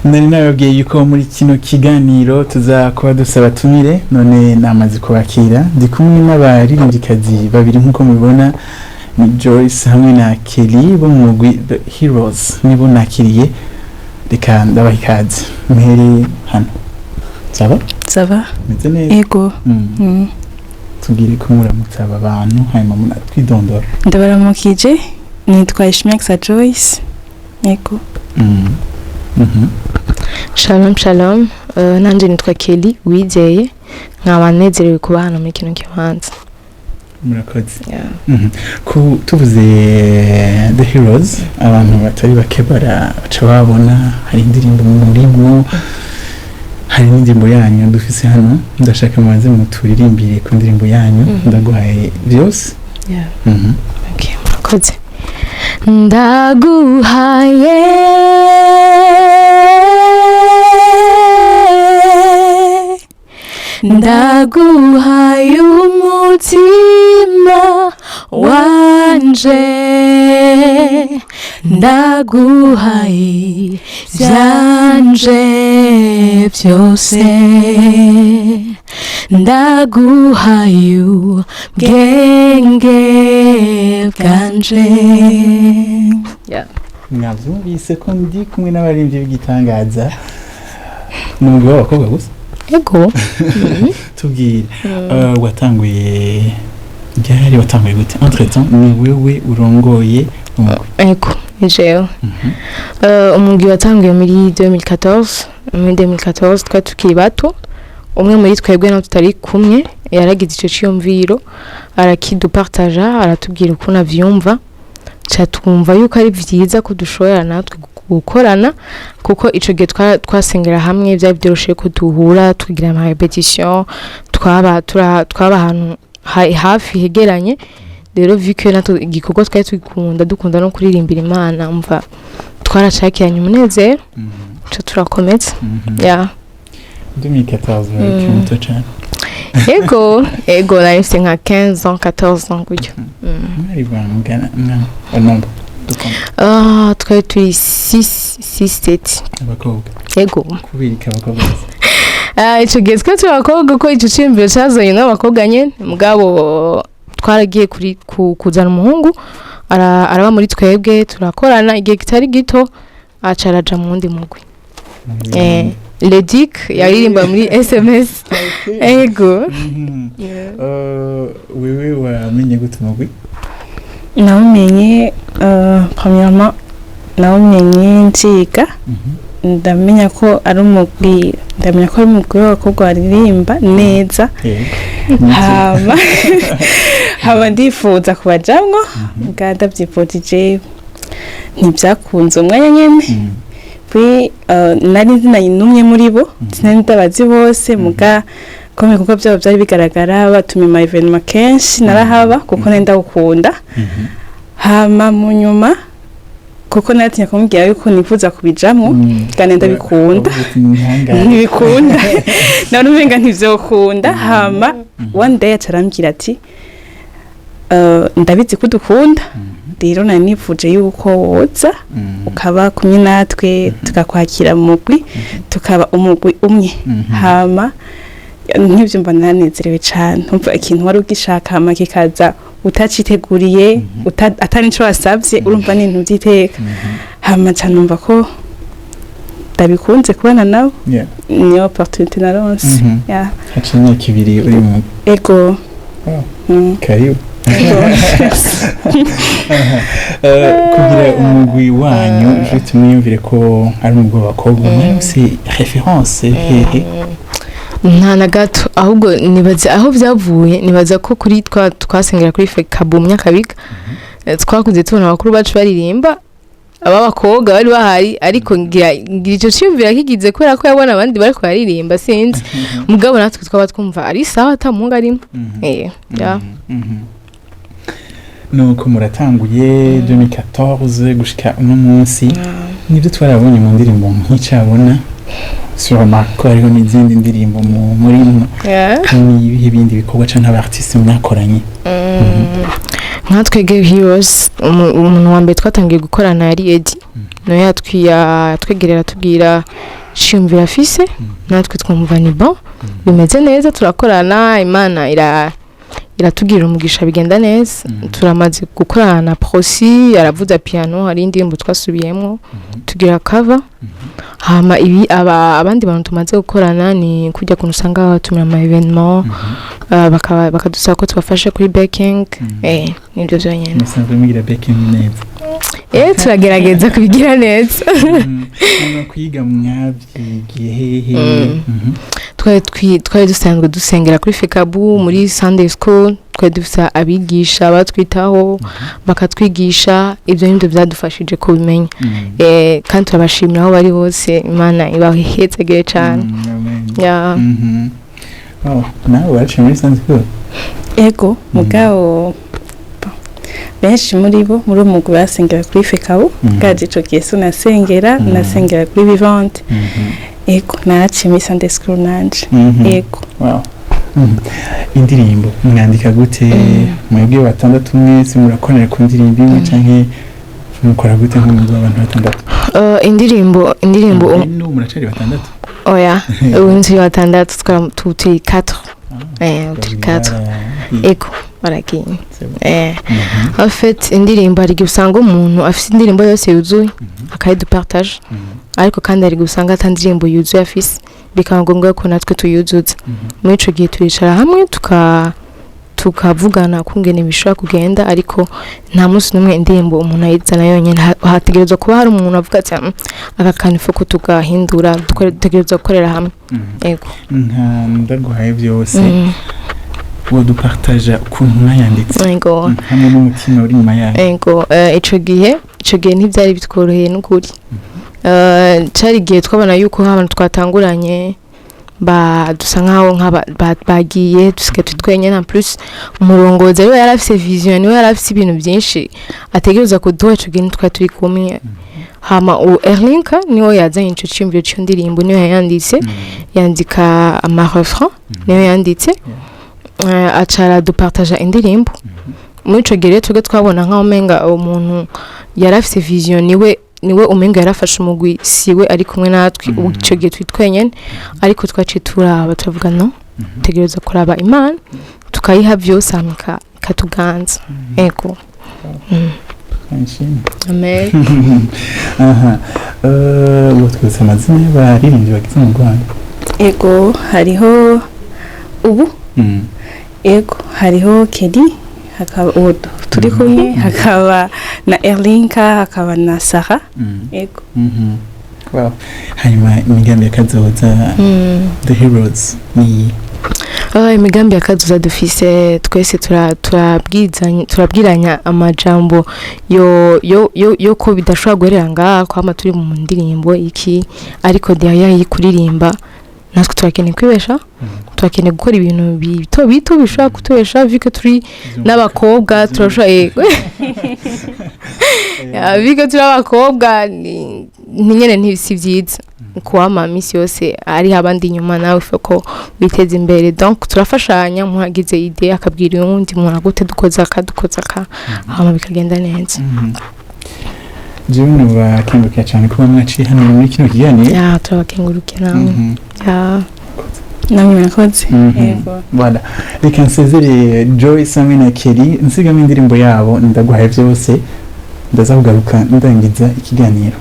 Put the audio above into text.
nari nababwiye yuko muri kino kiganiro tuza kuba dusaba batumire none namaze kubakira ndi kumwe n'abaririmbyikazi babiri nk'uko mubibona ni Joyce hamwe na Kelly bo mu mugwi The Heroes nibo nakiriye reka ndabaha ikaze muhere hano Saba meze neza yego tubwire ko muramutsa aba bantu hanyuma munatwidondora ndabaramukije nitwa Ishimeksa Joyce yego Shalom nanje nitwa Kelly wizeye nkaba nezerewe kuba hano muri kino kibanza murakoze ko tuvuze The Heroes abantu batari bake baca babona hari indirimbo muri hari n'indirimbo yanyu dufise hano ndashaka mubanze muturirimbire ku ndirimbo yanyu ndaguhaye vyose okay murakoze ndaguhaye umutima wanje ndaguhaye vyanje vyose ndaguhaye ubwenge bwanje mwavyumvise ko ndi kumwe n'abarimvyi b'igitangaza n'umugwi w'abakobwa gusa ego tubwire watanguye ryari watanguye gute entre-temps ni wewe urongoye umugwi ego jewe umugwi watanguye muri 2014 twari tukiri bato umwe muri twebwe no tutari kumwe yaragize ico ciyumviro arakidupartaja aratubwira uko navyumva twumva yuko ari vyiza ko dushobora natwe gukorana kuko ico gihe twasengera hamwe byari byoroshe ko duhura tugira ama repetition twaba ahantu hafi hegeranye rero vike nato igikorwa twari dukunda no kuririmbira Imana umva twaracakiranye umunezero turakomeza 2014 muto cyane ego nari mfite nka 15 ans 14 ans gutyo mwari bangana nombre twari turi 6-7 abakobwa ego kubirika abakobwa ico gihe twari turi abakobwa ko ico ciyumviro cazanye n'abakobwa nyene mugabo twaragiye kuzana umuhungu araba muri twebwe turakorana igihe kitari gito acaraja mu wundi mugwi Ledic yaririmba muri SMS ego wewe wamenye gute umugwi nawumenye premièrement nawumenye nziga ndamenya ko ari umugwi w'abakobwa baririmba neza haba ndifuza kubajamwo bwadavyifotije ntibyakunze umwanya nyene nari zinayinumye muri bo sinari ndabazi bose muga ko ibikorwa byabo byari bigaragara batumye ama evenement kenshi narahaba kuko nenda gukunda hama mu nyuma kuko natinya kumubwira yuko nifuza kubijamwo kandi ndabikunda ntibikunda none umenga ntivyokunda hama one day acarambwira ati ndabizi ko dukunda rero nari nifuje yuko woza ukaba kumwe natwe tukakwakira mu mugwi tukaba umugwi umwe hama nk'ivyo mba nanezerewe cyane umva ikintu wari ugishaka hama kikaza utaciteguriye atari nico wasavye urumva ni ibintu byiteka hama cyane numva ko ndabikunze kubana nawe ni opportunity naronse haciye kibiri uri mu ego karibu kugira umugwi wanyu je tumwiyumvire ko ari umugwi w'abakobwa c'est référence hehe nta na gato ahubwo nibaza aho byavuye nibaza ko kuri twasengera kuri Fekabu Myakabiga twakuze tubona abakuru bacu baririmba abakobwa bari bahari ariko ngira ico cyumvira kigize kubera ko yabona abandi bari ko baririmba sinzi mugabo natwe twaba twumva ari sawa atamunga arimo nuko muratanguye 2014 gushika uno munsi nibyo twarabonye mu ndirimbo nk'icabona sûrement ko hariho n'izindi ndirimbo muri ibihe bindi bikorwa canke abartiste mwakoranye nka twege heroes umuntu wa mbere twatangiye gukorana yari Edi no yatwegerera tubwira shimvira afise natwe twumva ni bon bimeze neza turakorana Imana iratubwira umugisha bigenda neza turamaze gukorana na Prosi yaravuza piano hari indirimbo twasubiyemo tugira cover hama ibi abandi bantu tumaze gukorana ni kujya kunusanga batumira ama evenement bakadusaba ko tubafashe kuri backing nibyo byonyine musanzwe mugira backing neza turagerageza kubigira neza no kwiga mwabyigiye hehe twari dusanzwe dusengera kuri Fekabu muri Sunday school twari dufite abigisha batwitaho bakatwigisha ibyo nibyo byadufashije kubimenya kandi turabashimira aho bari bose Imana ibahezagire cyane nawe waciye muri Sunday school ego mugabo benshi muri bo muri umugwi basengera kuri Fekabu bwaje ico gihe nasengera kuri Vivante ego naciye muri Sunday school nanje ego indirimbo mwandika gute mwebwe batandatu mwese murakorera ku ndirimbo imwe canke mukora gute nk'umugwi w'abantu batandatu indirimbo no muracari batandatu oya ubundi batandatu tuti 4 turi 4 ego baragiye en fait indirimbo ari gusanga umuntu afite indirimbo yose yuzuye akayidupartage ariko kandi ari gusanga atandirimbo yuzuye afise bikaba ngombwa ko natwe tuyuzuza muri ico gihe turicara hamwe tukavugana kungene bishobora kugenda ariko nta munsi numwe indirimbo umuntu ayizana yonyine hategerezwa kuba hari umuntu avuga ati aka kantu fuko tugahindura dutegerezwa gukorera hamwe yego ndaguhaye vyose wo dupartage ukuntu mwayanditse yego hamwe n'umutima uri nyuma yayo yego ico gihe ntivyari bitworoheye n'ukuri cari gihe twabona yuko abantu twatanguranye dusa nkaho bagiye dusike tutwenye na plus umurongozi ariwe yarafise vision niwe yarafise ibintu byinshi ategereza kuduha ico gihe twari turi kumwe hama Erlinka niwe yazanye ico cyumviro cyo ndirimbo niwe yanditse yandika ama refrain niwe yanditse acara dupartage indirimbo muri ico gihe twebwe twabona nkaho menga umuntu yarafise vision niwe umenga yarafashe umugwi siwe ari kumwe natwe ico gihe twitwenyene ariko twacitura turavuga no tegereza kuraba Imana tukayiha vyose amika katuganza ego amen twese amazina y'abaririmbyi bagize mu Rwanda ego hariho ubu ego hariho Kelly hakaba turi kumwe hakaba na Erlinka hakaba na Sarah ego wow hanyuma imigambi yakazoza the heroes ni imigambi yakazoza dufise twese turabwiranya amajambo yo ko bidashobora guherera ngaha kwama turi mu ndirimbo iki ariko derrière kuririmba natwe turakeneye kwibesha turakeneye gukora ibintu bito bishobora kutubesha viko turi n'abakobwa turashoboye viko turi abakobwa ni nyene ntibisi vyiza kuwama misi yose ari abandi inyuma nawe foko biteza imbere donc turafashanya muhagize idea akabwira undi umuntu gute dukoza ka hama bikagenda neza Jimwe bakengurukiye cyane kuba mwaciye hano muri kino kiganiro turabakengurukiye nawe namwe murakoze yego voilà reka nsezere Joyce hamwe na Kelly nsigamo indirimbo yabo ndaguhaye vyose ndaza kugaruka ndangiza ikiganiro